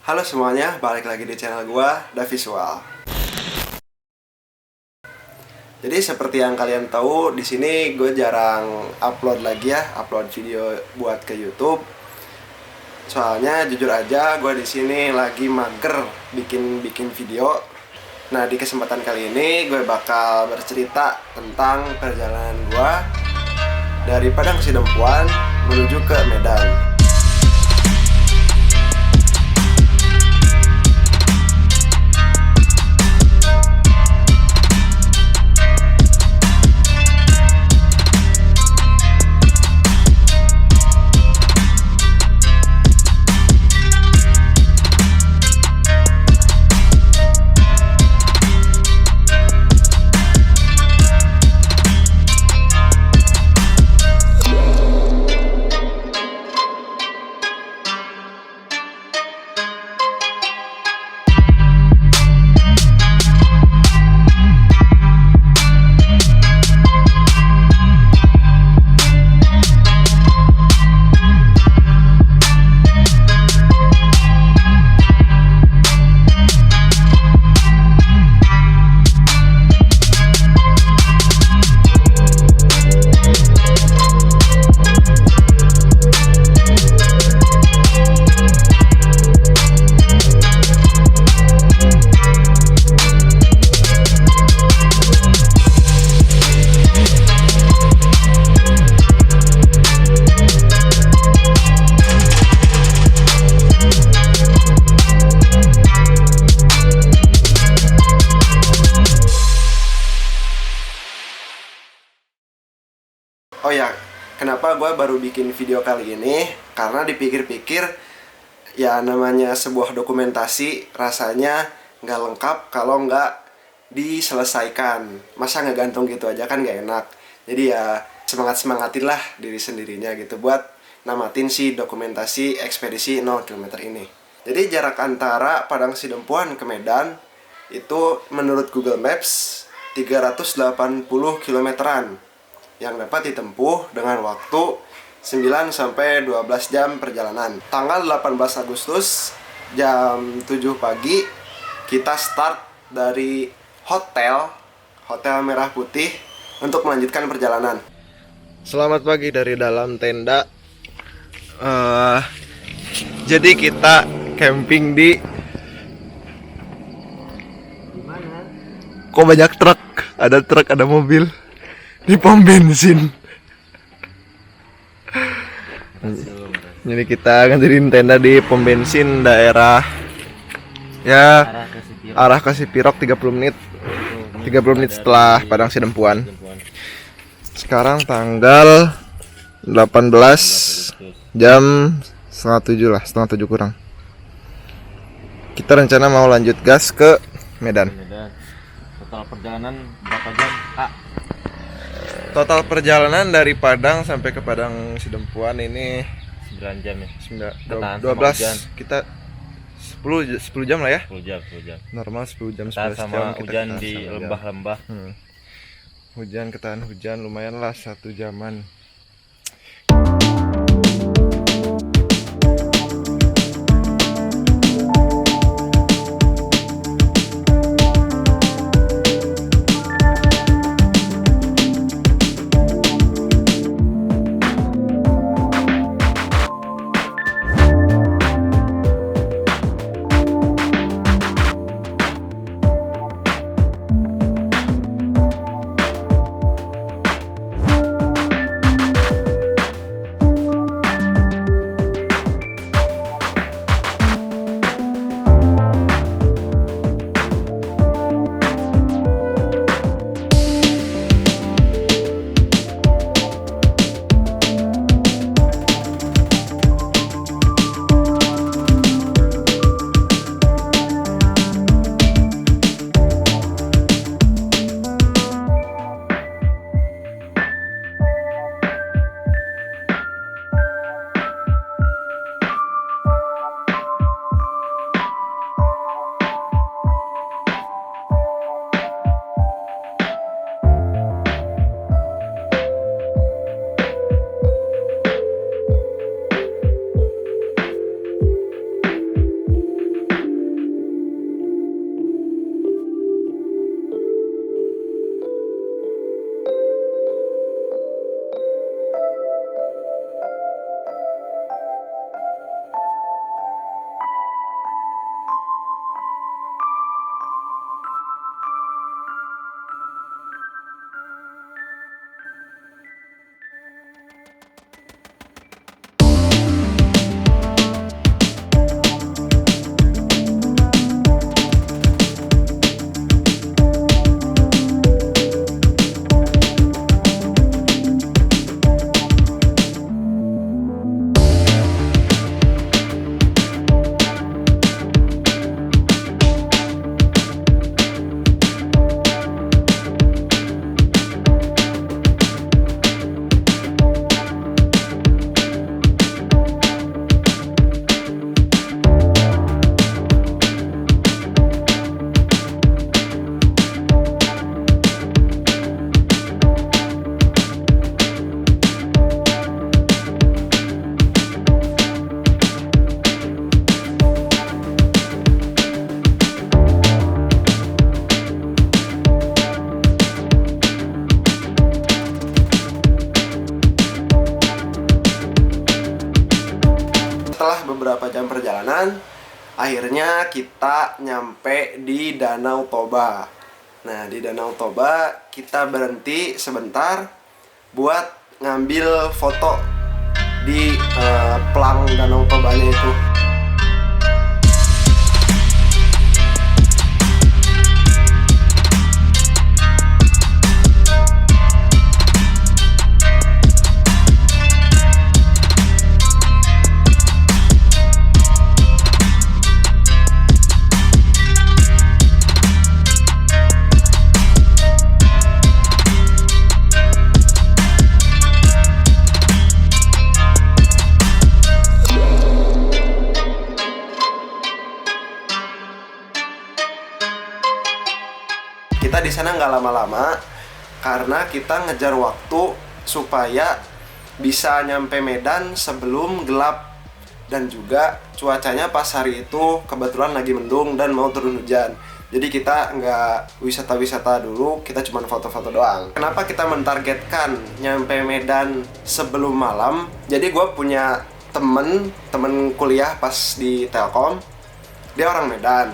Halo semuanya, balik lagi di channel gua, Davisual. Jadi seperti yang kalian tahu, di sini gue jarang upload lagi ya, upload video buat ke YouTube. Soalnya jujur aja, gue di sini lagi mager bikin video. Nah, di kesempatan kali ini gue bakal bercerita tentang perjalanan gue dari Padang Sidempuan menuju ke Medan. Oh ya, kenapa gue baru bikin video kali ini? Karena dipikir-pikir, ya namanya sebuah dokumentasi rasanya nggak lengkap kalau nggak diselesaikan. Masa nggak gantung gitu aja kan nggak enak. Jadi ya semangatin lah diri sendirinya gitu buat namatin si dokumentasi ekspedisi 0 km ini. Jadi jarak antara Padang Sidempuan ke Medan itu menurut Google Maps 380 kilometeran yang dapat ditempuh dengan waktu 9 sampai 12 jam perjalanan. Tanggal 18 Agustus jam 7 pagi kita start dari Hotel Merah Putih untuk melanjutkan perjalanan. Selamat pagi dari dalam tenda. Jadi kita camping di mana? Kok banyak truk? Ada truk, ada mobil di pom bensin. Jadi kita ngadirin tenda di pom bensin daerah ya arah ke Sipirok 30 menit setelah Padang Sidempuan. Sekarang tanggal 18 jam setengah tujuh kurang. Kita rencana mau lanjut gas ke Medan. Total perjalanan berapa jam, Kak? Total perjalanan dari Padang sampai ke Padang Sidempuan ini 9 jam ya. 12 kita 10 jam lah ya. 10 jam. Normal 10 jam, Kita 11 sama jam hujan kita di sama lembah-lembah. Hujan, ketahan hujan lumayan lah 1 jaman. perjalanan, akhirnya kita nyampe di Danau Toba. Nah, di Danau Toba kita berhenti sebentar buat ngambil foto di pelang Danau Tobanya itu. Kita di sana nggak lama-lama karena kita ngejar waktu supaya bisa nyampe Medan sebelum gelap, dan juga cuacanya pas hari itu kebetulan lagi mendung dan mau turun hujan. Jadi kita nggak wisata-wisata dulu, kita cuma foto-foto doang. Kenapa kita mentargetkan nyampe Medan sebelum malam? Jadi gue punya temen kuliah pas di Telkom, dia orang Medan.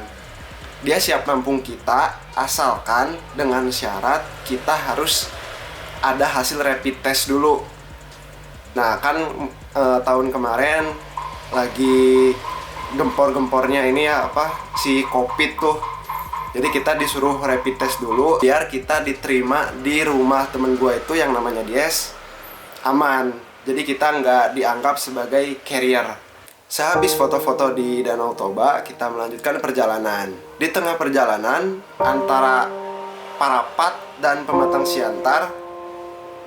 Dia siap nampung kita asalkan dengan syarat kita harus ada hasil rapid test dulu. Nah kan tahun kemarin lagi gempor-gempornya ini ya si COVID tuh. Jadi kita disuruh rapid test dulu biar kita diterima di rumah temen gue itu yang namanya Dies, aman. Jadi kita nggak dianggap sebagai carrier. Sehabis foto-foto di Danau Toba, kita melanjutkan perjalanan. Di tengah perjalanan, antara Parapat dan Pematang Siantar,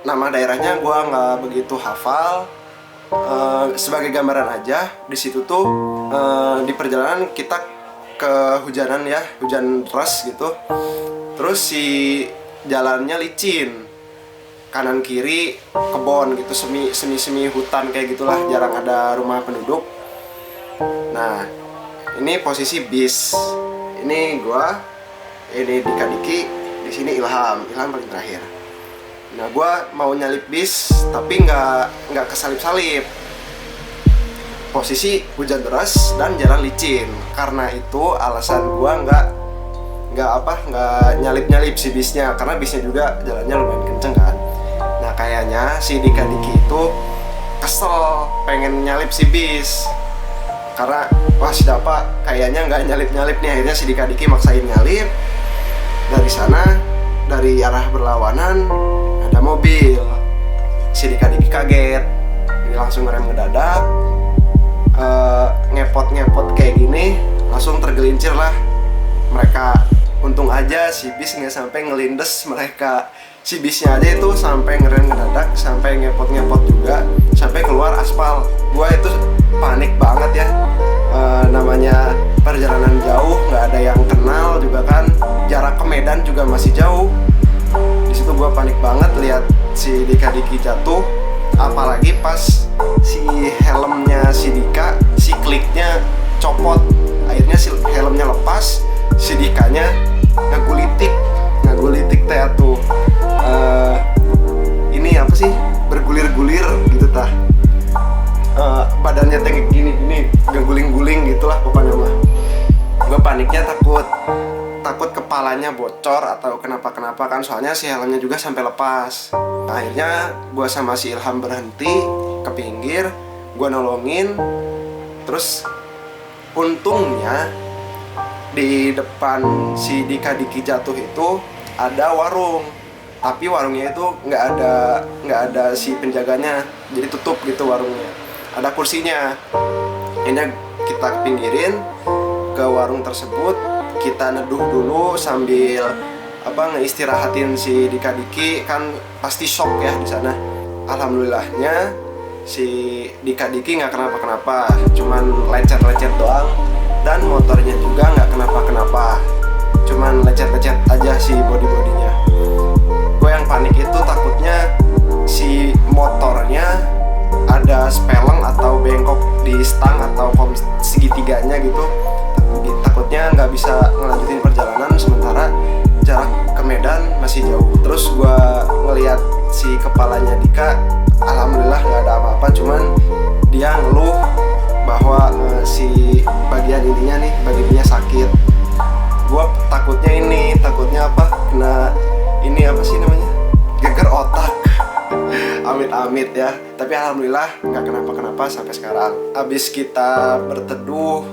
nama daerahnya gue nggak begitu hafal. Sebagai gambaran aja, di situ tuh di perjalanan kita kehujanan ya, hujan deras gitu. Terus si jalannya licin, kanan kiri kebon gitu, semi hutan kayak gitulah, jarang ada rumah penduduk. Nah, ini posisi bis. Ini gua, ini Dika Diki, di sini Ilham paling terakhir. Nah, gua mau nyalip bis tapi nggak kesalip-salip. Posisi hujan deras dan jalan licin. Karena itu alasan gua nggak nyalip si bisnya, karena bisnya juga jalannya lumayan kenceng kan. Nah, kayaknya si Dika Diki itu kesel pengen nyalip si bis. Karena wah si Dapa kayaknya nggak nyalip nih, akhirnya si Dika Diki maksain nyalip. Dari sana, dari arah berlawanan ada mobil. Si Dika Diki kaget, dia langsung ngerem ngedadak, ngepot kayak gini, langsung tergelincir lah mereka. Untung aja si bis nggak sampai ngelindes mereka. Si bisnya aja itu sampai ngerem ngedadak, sampai ngepot juga, sampai keluar aspal. Gua itu panik banget ya, namanya perjalanan jauh, nggak ada yang kenal juga kan, jarak ke Medan juga masih jauh. Di situ gue panik banget lihat si Dika Diki jatuh, apalagi pas si helmnya si Dika, si kliknya copot, akhirnya si helmnya lepas, si Dikanya ngegulitik teh tuh, ini apa sih, bergulir-gulir gitu tah. Badannya kayak gini guling-guling gitulah pokoknya mah. Gue paniknya takut kepalanya bocor atau kenapa kan, soalnya si helmnya juga sampai lepas. Nah, akhirnya gue sama si Ilham berhenti ke pinggir, gue nolongin. Terus untungnya di depan si Dika Diki jatuh itu ada warung, tapi warungnya itu nggak ada si penjaganya, jadi tutup gitu warungnya. Ada kursinya. Ini kita pinggirin ke warung tersebut, kita neduh dulu sambil ngeistirahatin si Dika Diki, kan pasti shock ya di sana. Alhamdulillahnya si Dika Diki nggak kenapa-kenapa, cuman lecet-lecet doang, dan motornya juga nggak kenapa-kenapa, cuman lecet-lecet aja si body-bodinya. Gue yang panik itu takutnya si motornya ada speleng atau bengkok di stang atau segitiganya gitu. Takutnya nggak bisa ngelanjutin perjalanan sementara jarak ke Medan masih jauh. Terus gue ngeliat si kepalanya Dika, alhamdulillah nggak ada apa-apa, cuman dia ngeluh bahwa si bagian ininya nih, bagian ininya sakit. Gue takutnya apa? Kena ini apa sih namanya? Geger otak. Amit-amit ya. Tapi alhamdulillah nggak kenapa-kenapa sampai sekarang. Abis kita berteduh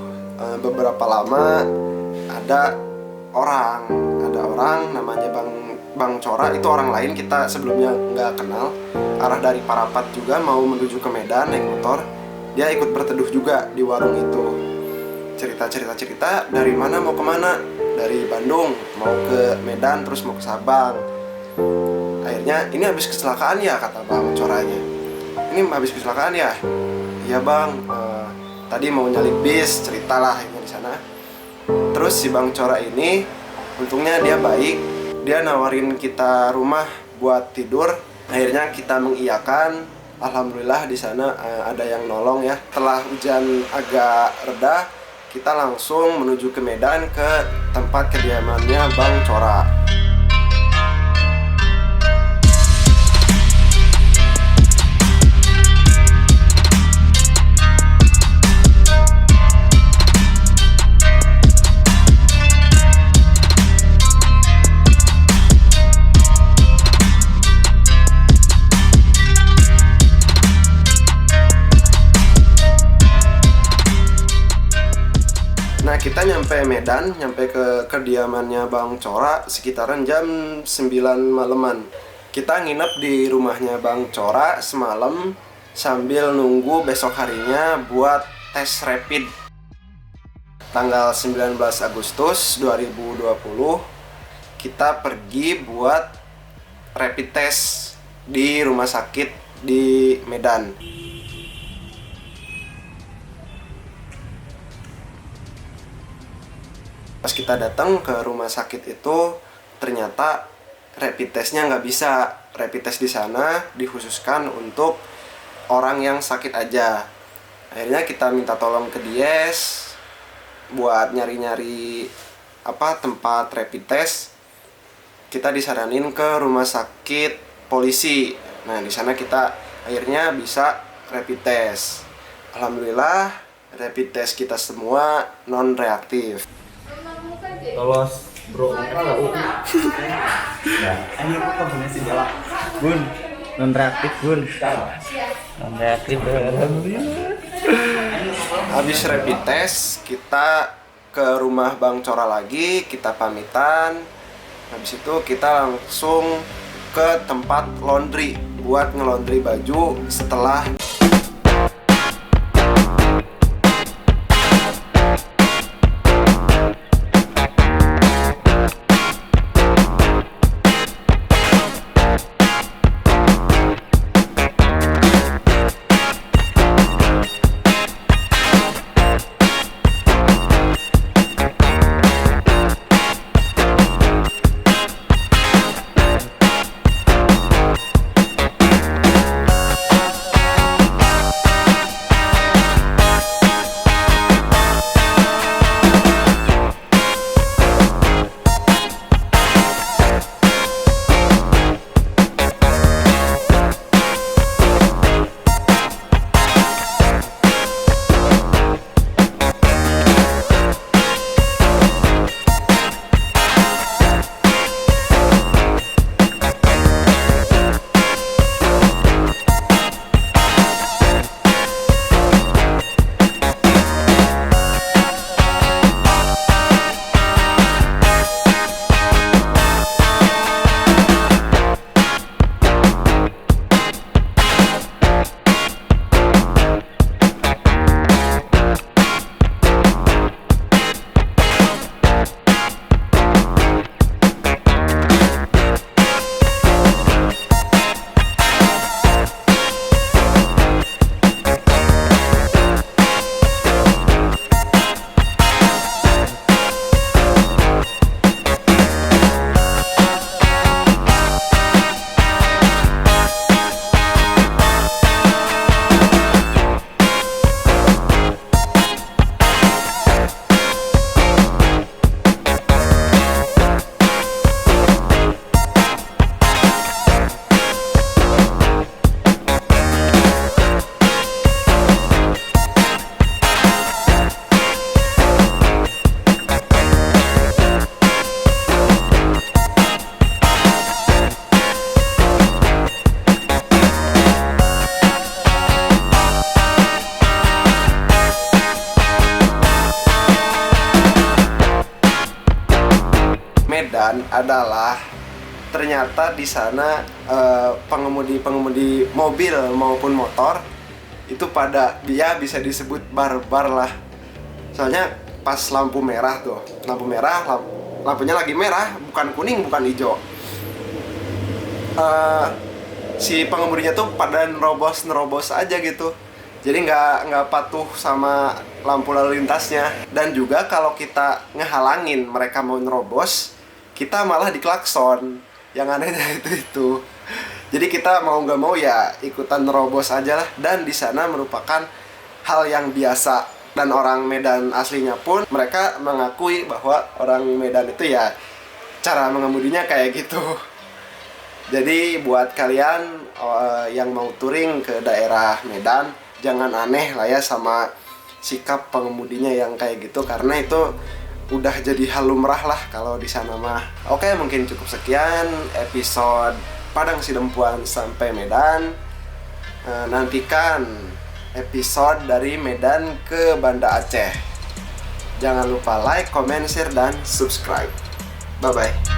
beberapa lama, ada orang namanya Bang Cora. Itu orang lain, kita sebelumnya nggak kenal. Arah dari Parapat juga mau menuju ke Medan naik motor. Dia ikut berteduh juga di warung itu. Cerita dari mana mau kemana. Dari Bandung mau ke Medan terus mau ke Sabang. Akhirnya ini habis kecelakaan ya, kata Bang Coranya. Ini habis kecelakaan ya? Iya bang, tadi mau nyalip bis, ceritalah ini di sana. Terus si Bang Cora ini untungnya dia baik, dia nawarin kita rumah buat tidur. Akhirnya kita mengiyakan. Alhamdulillah di sana ada yang nolong ya. Setelah hujan agak reda, kita langsung menuju ke Medan, ke tempat kediamannya Bang Cora. Nah, kita nyampe Medan, nyampe ke kediamannya Bang Cora sekitaran jam 9 malaman. Kita nginep di rumahnya Bang Cora semalam sambil nunggu besok harinya buat tes rapid. Tanggal 19 Agustus 2020 kita pergi buat rapid test di rumah sakit di Medan. Pas kita datang ke rumah sakit itu, ternyata rapid testnya nggak bisa. Rapid test di sana dikhususkan untuk orang yang sakit aja. Akhirnya kita minta tolong ke Dies buat nyari-nyari tempat rapid test. Kita disaranin ke rumah sakit polisi. Nah, di sana kita akhirnya bisa rapid test. Alhamdulillah, rapid test kita semua non reaktif. Tolos bro, Ya, ini apa kombinasi jalan? Bun, non reaktif bun. non reaktif. Alhamdulillah. Habis rapid test, kita ke rumah Bang Cora lagi, kita pamitan. Habis itu kita langsung ke tempat laundry buat ngelondri baju setelah Medan adalah ternyata di sana pengemudi mobil maupun motor itu pada dia bisa disebut barbar lah. Soalnya pas lampu merah tuh, lampunya lagi merah, bukan kuning, bukan hijau. Si pengemudinya tuh pada nerobos aja gitu. Jadi nggak patuh sama lampu lalu lintasnya. Dan juga kalau kita ngehalangin mereka mau nerobos, kita malah diklakson. Yang anehnya itu. Jadi kita mau nggak mau ya ikutan nerobos aja lah. Dan di sana merupakan hal yang biasa. Dan orang Medan aslinya pun mereka mengakui bahwa orang Medan itu ya cara mengemudinya kayak gitu. Jadi buat kalian yang mau touring ke daerah Medan, jangan aneh lah ya sama sikap pengemudinya yang kayak gitu, karena itu udah jadi hal lumrah lah kalau di sana mah. Oke, mungkin cukup sekian episode Padang Sidempuan sampai Medan. Nantikan episode dari Medan ke Banda Aceh. Jangan lupa like, comment, share, dan subscribe. Bye-bye.